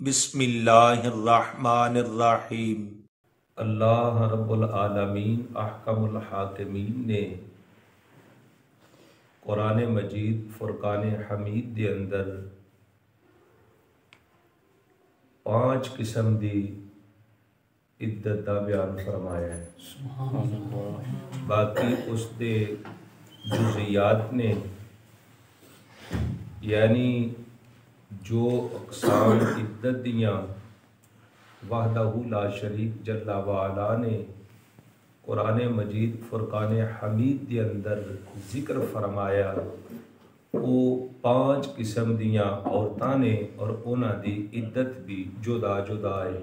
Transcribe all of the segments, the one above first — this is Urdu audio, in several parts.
بسم اللہ الرحمن الرحیم۔ اللہ رب العالمین احکم الحاکمین نے قرآن مجید فرقان حمید دے اندر 5 قسم دی عدت دا بیان فرمایا ہے۔ سبحان اللہ۔ باقی اس دے جزیات نے یعنی جو اقسام عدت دیاں وحدہ لا شریک جل وعلا نے قرآن مجید فرقان حمید دے اندر ذکر فرمایا، وہ 5 قسم دیاں عورتاں نے اور انہاں دی عدت بھی جدا جدا ہے۔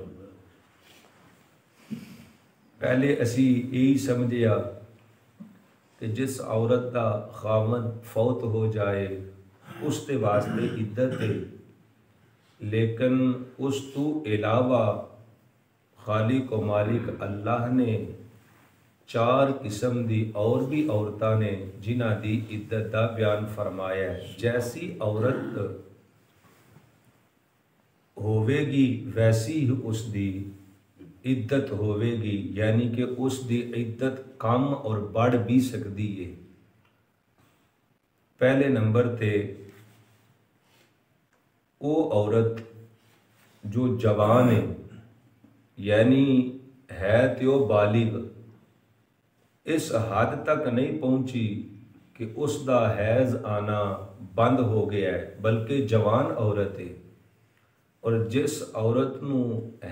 پہلے اسی یہی سمجھیا کہ جس عورت دا خاوند فوت ہو جائے اس تے واسطے عدت ہے، لیکن اس تو علاوہ خالق و مالک اللہ نے 4 قسم دی اور بھی عورتاں نے جنہ دی عدت دا بیان فرمایا ہے۔ جیسی عورت ہوئے گی ویسی ہی اس دی عدت ہوئے گی، یعنی کہ اس دی عدت کم اور بڑھ بھی سکتی ہے۔ پہلے نمبر تے وہ عورت جو جوان ہے، یعنی ہے تو بالغ، اس حد تک نہیں پہنچی کہ اس دا حیض آنا بند ہو گیا ہے، بلکہ جوان عورت ہے۔ اور جس عورت نو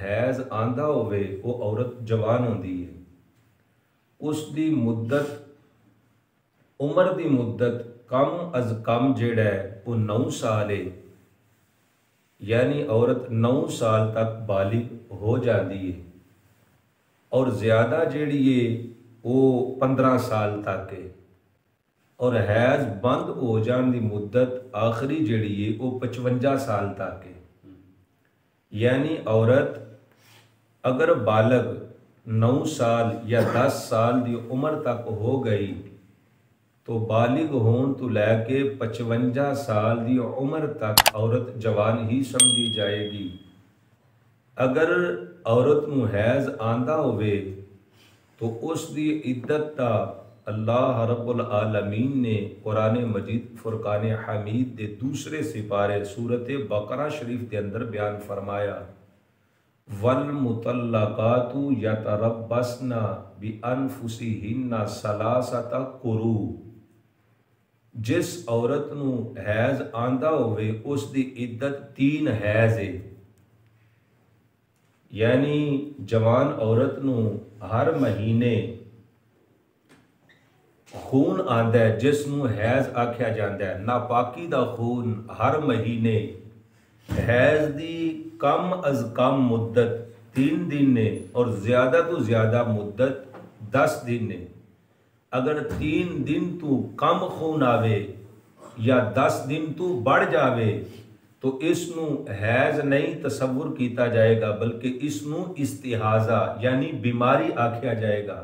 حیض آندا ہوئے وہ عورت جوان ہوندی ہے۔ اس دی مدت عمر دی مدت کم از کم جیڑا ہے وہ 9 سال ہے، یعنی عورت 9 سال تک بالغ ہو جاتی ہے، اور زیادہ جیڑی ہے وہ 15 سال تک ہے، اور حیض بند ہو جان دی مدت آخری جیڑی ہے وہ 55 سال تک ہے۔ یعنی عورت اگر بالغ 9 سال یا 10 سال دی عمر تک ہو گئی تو بالغ ہون تو لے کے 55 سال دی عمر تک عورت جوان ہی سمجھی جائے گی۔ اگر عورت نو حیض آندا ہوئے تو اس دی عدت تا اللہ رب العالمین نے قرآن مجید فرقان حمید دے دوسرے سپارے سورۃ بقرہ شریف دے اندر بیان فرمایا، وَالْمُطَلَّقَاتُ يَتَرَبَّصْنَ بِأَنفُسِهِنَّ ثَلَاثَةَ قُرُوء۔ جس عورت نو حیض آندا ہوئے اس دی عدت 3 حیض ہے، یعنی جوان عورت نو ہر مہینے خون آندا ہے جس نو حیض آکھیا جاندا ہے۔ ناپاکی دا خون ہر مہینے، حیض دی کم از کم مدت 3 دن نے اور زیادہ تو زیادہ مدت 10 دن نے۔ اگر 3 دن تو کم خون آوے یا 10 دن تو بڑھ جاوے تو اس نو حیض نہیں تصور کیتا جائے گا، بلکہ اس نو استحاضہ یعنی بیماری آکھیا جائے گا۔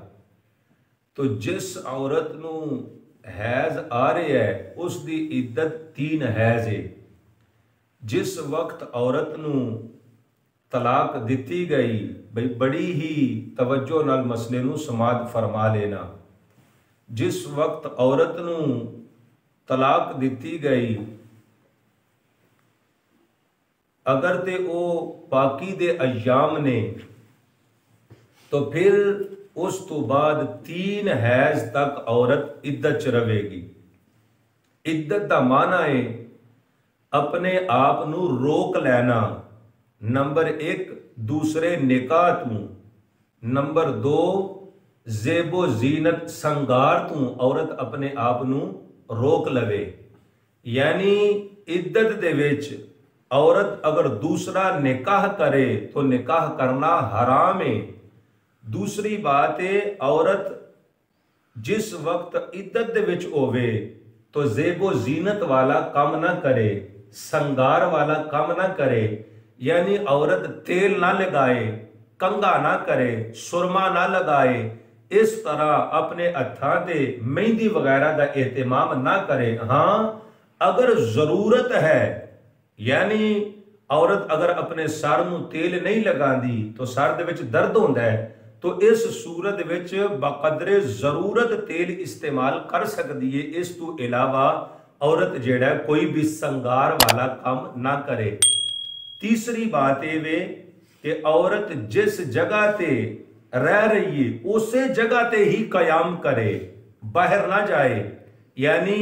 تو جس عورت نو حیض آ رہے ہے اس دی عدت 3 حیض ہے۔ جس وقت عورت نو طلاق دتی گئی، بھئی بڑی ہی توجہ نال مسئلے نو سماعت فرما لینا، جس وقت عورت نو طلاق دتی گئی اگر تے او پاکی دے ایام نے تو پھر اس تو بعد 3 حیض تک عورت عدت چ رہے گی۔ عدت دا معنی ہے اپنے آپ نو روک لینا، نمبر 1 دوسرے نکاح تو، نمبر 2 زیب و زینت سنگار تو عورت اپنے آپ نو روک لوے۔ یعنی عدت دے وچ عورت اگر دوسرا نکاح کرے تو نکاح کرنا حرام ہے۔ دوسری بات ہے عورت جس وقت عدت دے وچ ہووے تو زیب و زینت والا کام نہ کرے، سنگار والا کام نہ کرے، یعنی عورت تیل نہ لگائے، کنگا نہ کرے، سرما نہ لگائے، اس طرح اپنے ہتھاں تے مہندی وغیرہ دا اہتمام نہ کرے۔ ہاں اگر ضرورت ہے، یعنی عورت اگر اپنے سر نو تیل نہیں لگاندی تو سر دے وچ درد ہوندا ہے، تو اس صورت وچ بقدر ضرورت تیل استعمال کر سکتی ہے، اس تو علاوہ عورت جیڑا ہے کوئی بھی سنگار والا کام نہ کرے۔ تیسری بات یہ کہ عورت جس جگہ تے رہ رہی ہے اسی جگہ تے ہی قیام کرے، باہر نہ جائے۔ یعنی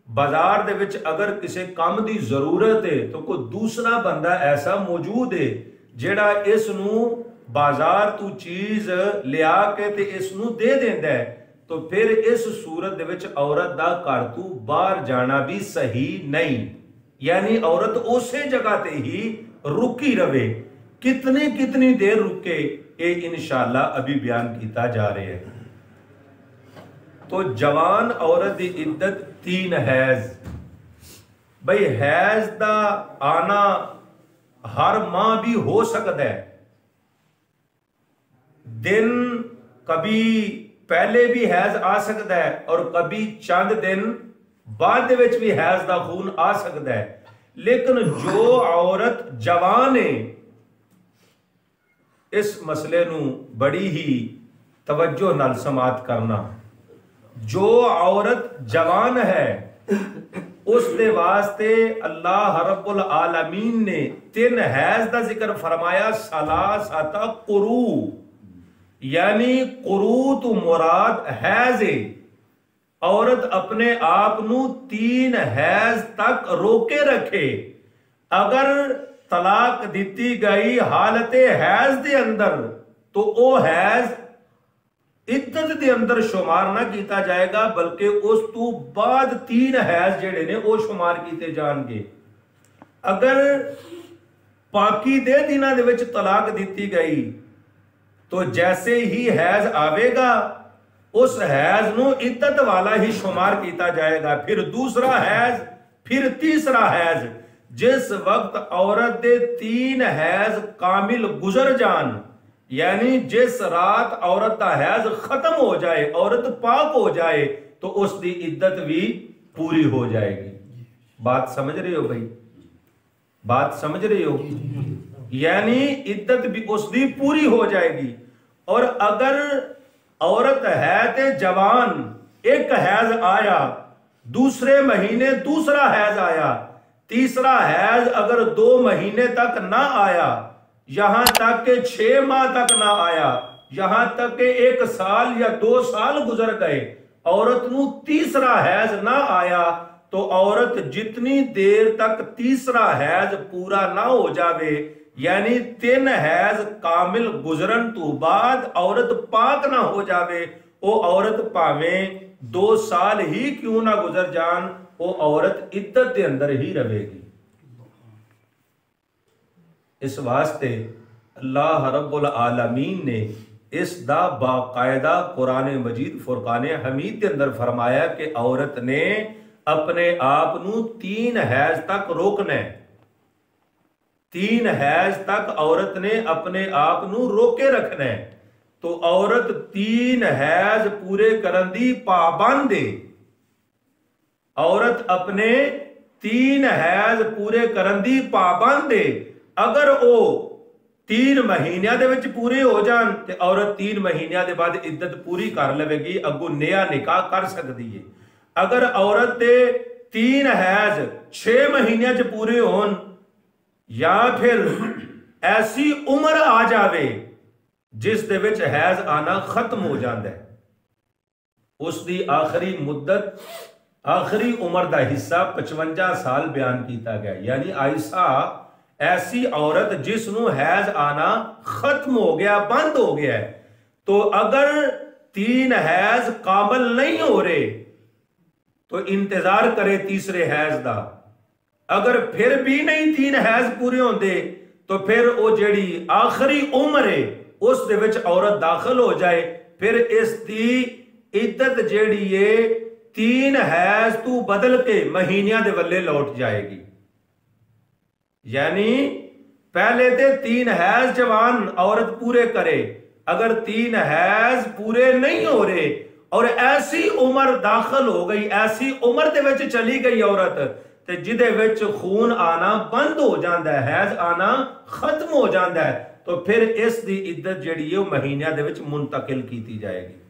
بازار دے وچ اگر کسی کام دی ضرورت ہے تو کوئی دوسرا بندہ ایسا موجود ہے جیڑا اس نو بازار تو چیز لیا کے تے اس نو دے دیندا ہے، تو پھر اس صورت دے وچ عورت دا گھر تو باہر جانا بھی صحیح نہیں۔ یعنی عورت اسی جگہ تے ہی رکی رہے، کتنی دیر رکے یہ انشاءاللہ ابھی بیان کیتا جا رہے ہیں۔ تو جوان عورت دی عدت 3 حیض۔ بھئی حیض دا آنا ہر ماہ بھی ہو سکتا ہے، دن کبھی پہلے بھی حیض آ سکتا ہے اور کبھی چند دن بعد دے وچ بھی حیض دا خون آ سکتا ہے، لیکن جو عورت جوان ہے اس مسئلے نو بڑی ہی توجہ نال سماعت کرنا، جو عورت جوان ہے اس دے واسطے اللہ رب العالمین نے 3 حیض دا ذکر فرمایا، ثلاثۃ قروء، یعنی قروء تو مراد حیض ہے۔ عورت اپنے آپ نو 3 حیض تک روکے رکھے، اگر طلاق دیتی گئی حالت حیض دے اندر تو او حیض عدت دے اندر شمار نہ کیتا جائے گا، بلکہ اس تو بعد 3 حیض جڑے نے او شمار کیتے جان گے۔ اگر پاکی دے دنوں دے وچ طلاق دیتی گئی تو جیسے ہی حیض آوے گا اس حیض نو عدت والا ہی شمار کیتا جائے گا، پھر دوسرا حیض، پھر تیسرا حیض۔ جس وقت عورت دے 3 حیض کامل گزر جان، یعنی جس رات عورت دا حیض ختم ہو جائے، عورت پاک ہو جائے، تو اس دی عدت بھی پوری ہو جائے گی۔ بات سمجھ رہے ہو بھائی؟ بات سمجھ رہے ہو؟ یعنی عدت بھی اس دی پوری ہو جائے گی۔ اور اگر عورت ہے تے جوان، ایک حیض آیا، دوسرے مہینے دوسرا حیض آیا، تیسرا حیض اگر 2 مہینے تک نہ آیا، یہاں تک کہ 6 ماہ تک نہ آیا، یہاں تک کہ 1 سال یا 2 سال گزر گئے، عورت نو تیسرا حیض نہ آیا، تو عورت جتنی دیر تک تیسرا حیض پورا نہ ہو جاوے، یعنی 3 حیض کامل گزرن تو بعد عورت پاک نہ ہو جاوے، او عورت پاویں 2 سال ہی کیوں نہ گزر جان، او عورت عدت دے اندر ہی رہے گی۔ اس واسطے اللہ رب العالمین نے اس دا باقاعدہ قرآن مجید فرقان حمید کے اندر فرمایا کہ عورت نے اپنے آپ نو 3 حیض تک روکنا ہے۔ 3 حیض تک عورت نے اپنے آپ نو روکے رکھنا ہے، تو عورت 3 حیض پورے کرن دی پابند ہے۔ عورت اپنے 3 حیض پورے کرن دی پابند ہے۔ اگر او 3 مہینیاں دے وچ پورے ہو جان تے عورت 3 مہینیاں دے بعد عدت پوری کر لے گی، اگو نیا نکاح کر سکتی ہے۔ اگر عورت دے 3 حیض 6 مہینیاں چ پورے ہون، یا پھر ایسی عمر آ جاوے جس دے وچ حیض آنا ختم ہو جاندا ہے، اس دی آخری مدت، آخری عمر دا حصہ 55 سال بیان کیتا گیا، یعنی عائشہ ایسی عورت جس نو حیض آنا ختم ہو گیا، بند ہو گیا ہے، تو اگر 3 حیض کامل نہیں ہو رہے تو انتظار کرے تیسرے حیض دا۔ اگر پھر بھی نہیں 3 حیض پورے ہوندے تو پھر او جیڑی آخری عمر ہے اس دے وچ عورت داخل ہو جائے، پھر اس دی عدت جیڑی ہے 3 حیض تو بدل کے مہینیاں دے ولے لوٹ جائے گی۔ یعنی پہلے تے 3 حیض جوان عورت پورے کرے، اگر 3 حیض پورے نہیں ہو رہے اور ایسی عمر داخل ہو گئی، ایسی عمر دے وچ چلی گئی عورت، تے جدے وچ خون آنا بند ہو جاندا ہے، حیض آنا ختم ہو جاندا ہے، تو پھر اس دی عدت جڑی ہے وہ مہینہ دے وچ منتقل کیتی جائے گی۔